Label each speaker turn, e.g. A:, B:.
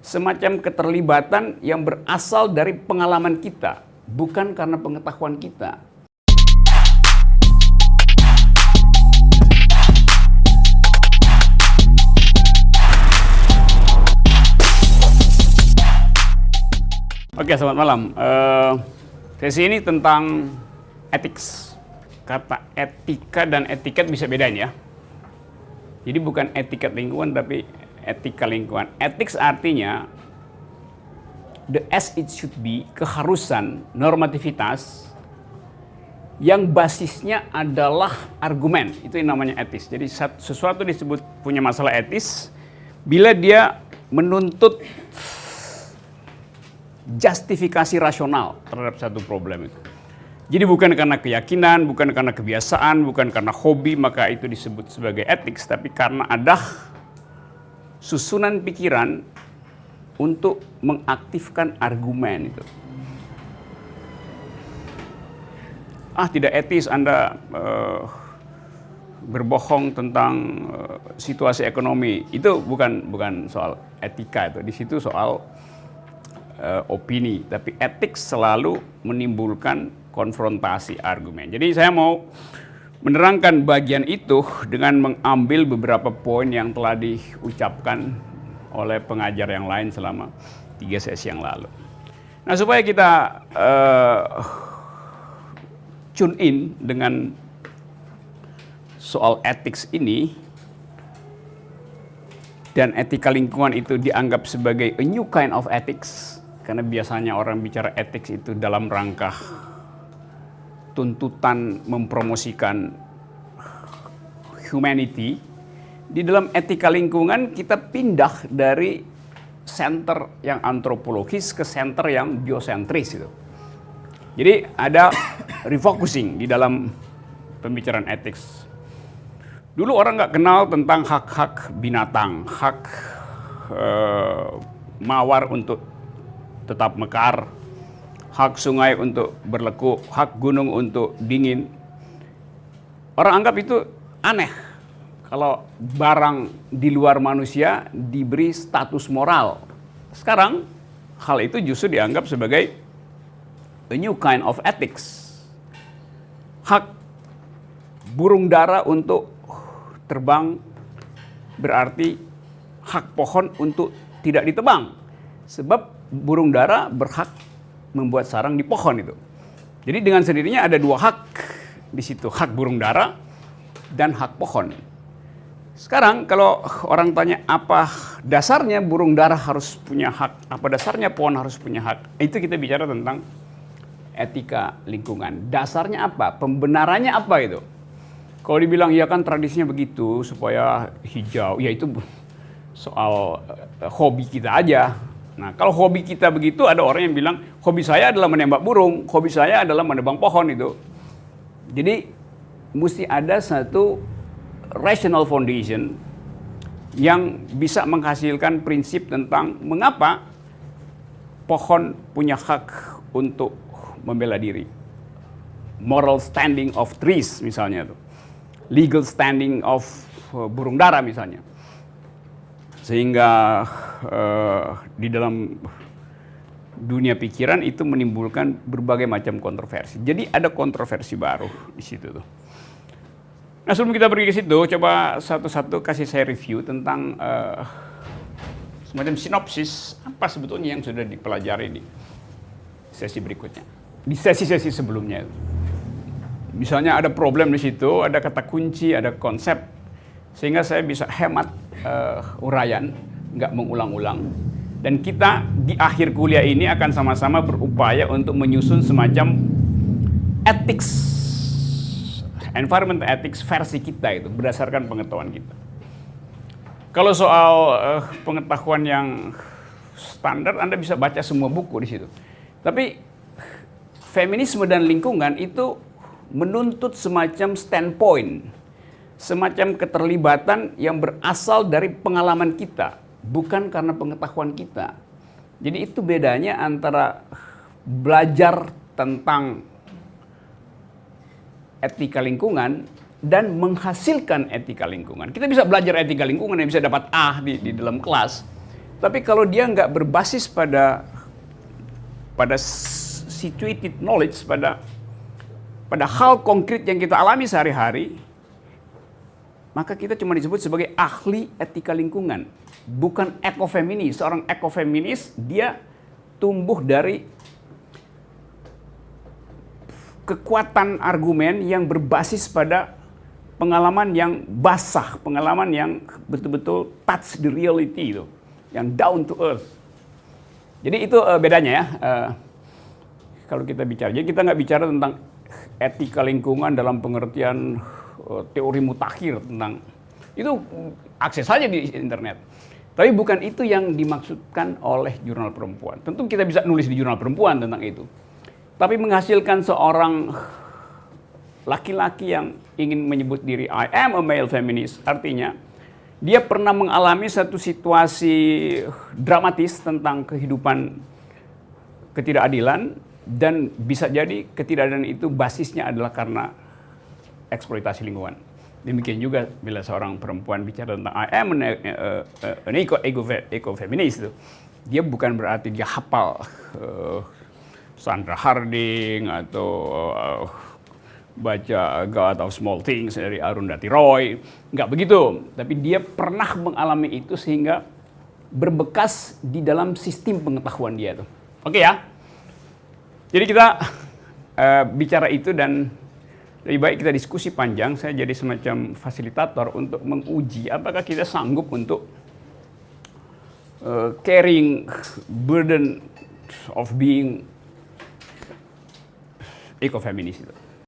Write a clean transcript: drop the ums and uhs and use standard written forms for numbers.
A: semacam keterlibatan yang berasal dari pengalaman kita, bukan karena pengetahuan kita. Oke, selamat malam. Sesi ini tentang ethics. Kata etika dan etiket bisa bedain ya. Jadi bukan etiket lingkungan, tapi etika lingkungan. Ethics artinya the as it should be, keharusan, normativitas yang basisnya adalah argumen. Itu yang namanya etis. Jadi sesuatu disebut punya masalah etis bila dia menuntut justifikasi rasional terhadap satu problem itu. Jadi bukan karena keyakinan, bukan karena kebiasaan, bukan karena hobi, maka itu disebut sebagai ethics, tapi karena ada susunan pikiran untuk mengaktifkan argumen itu. Tidak etis Anda berbohong tentang situasi ekonomi. Itu bukan soal etika itu. Di situ soal opini, tapi etik selalu menimbulkan konfrontasi argumen. Jadi saya mau menerangkan bagian itu dengan mengambil beberapa poin yang telah diucapkan oleh pengajar yang lain selama 3 sesi yang lalu. Nah, supaya kita tune in dengan soal ethics ini, dan etika lingkungan itu dianggap sebagai a new kind of ethics, karena biasanya orang bicara ethics itu dalam rangka tuntutan mempromosikan humanity. Di dalam etika lingkungan kita pindah dari center yang antropologis ke center yang biosentris itu. Jadi ada refocusing di dalam pembicaraan ethics. Dulu orang nggak kenal tentang hak-hak binatang, hak mawar untuk tetap mekar, hak sungai untuk berlekuk, hak gunung untuk dingin. Orang anggap itu aneh kalau barang di luar manusia diberi status moral. Sekarang hal itu justru dianggap sebagai a new kind of ethics. Hak burung dara untuk terbang berarti hak pohon untuk tidak ditebang. Sebab burung dara berhak membuat sarang di pohon itu. Jadi dengan sendirinya ada 2 hak di situ, hak burung dara dan hak pohon. Sekarang kalau orang tanya apa dasarnya burung dara harus punya hak, apa dasarnya pohon harus punya hak, itu kita bicara tentang etika lingkungan. Dasarnya apa? Pembenarannya apa itu? Kalau dibilang ya kan tradisinya begitu supaya hijau, ya itu soal hobi kita aja. Nah, kalau hobi kita begitu, ada orang yang bilang, hobi saya adalah menembak burung, hobi saya adalah menebang pohon itu. Jadi, mesti ada satu rational foundation yang bisa menghasilkan prinsip tentang mengapa pohon punya hak untuk membela diri. Moral standing of trees misalnya itu. Legal standing of burung dara misalnya. Sehingga di dalam dunia pikiran itu menimbulkan berbagai macam kontroversi. Jadi ada kontroversi baru di situ tuh. Nah, sebelum kita pergi ke situ, coba satu-satu kasih saya review tentang semacam sinopsis apa sebetulnya yang sudah dipelajari di sesi berikutnya. Di sesi-sesi sebelumnya. Misalnya ada problem di situ, ada kata kunci, ada konsep, sehingga saya bisa hemat uraian, nggak mengulang-ulang. Dan kita di akhir kuliah ini akan sama-sama berupaya untuk menyusun semacam ethics, environment ethics versi kita itu, berdasarkan pengetahuan kita. Kalau soal pengetahuan yang standar, Anda bisa baca semua buku di situ. Tapi feminisme dan lingkungan itu menuntut semacam standpoint, semacam keterlibatan yang berasal dari pengalaman kita, bukan karena pengetahuan kita. Jadi itu bedanya antara belajar tentang etika lingkungan dan menghasilkan etika lingkungan. Kita bisa belajar etika lingkungan dan bisa dapat A di dalam kelas. Tapi kalau dia nggak berbasis pada situated knowledge, pada hal konkret yang kita alami sehari-hari, maka kita cuma disebut sebagai ahli etika lingkungan, bukan ekofeminis. Seorang ekofeminis dia tumbuh dari kekuatan argumen yang berbasis pada pengalaman yang basah, pengalaman yang betul-betul touch the reality itu, yang down to earth. Jadi itu bedanya ya. Kalau kita bicara, jadi kita nggak bicara tentang etika lingkungan dalam pengertian teori mutakhir tentang itu, akses saja di internet. Tapi bukan itu yang dimaksudkan oleh Jurnal Perempuan. Tentu kita bisa nulis di Jurnal Perempuan tentang itu. Tapi menghasilkan seorang laki-laki yang ingin menyebut diri I am a male feminist, artinya dia pernah mengalami satu situasi dramatis tentang kehidupan ketidakadilan, dan bisa jadi ketidakadilan itu basisnya adalah karena eksploitasi lingkungan. Demikian juga bila seorang perempuan bicara tentang I am an eco-feminist, dia bukan berarti dia hafal Sandra Harding atau baca God of Small Things dari Arundhati Roy. Nggak begitu. Tapi dia pernah mengalami itu sehingga berbekas di dalam sistem pengetahuan dia tuh. Oke ya? Jadi kita bicara itu, dan lebih baik kita diskusi panjang. Saya jadi semacam fasilitator untuk menguji apakah kita sanggup untuk carrying burden of being eco-feminis itu.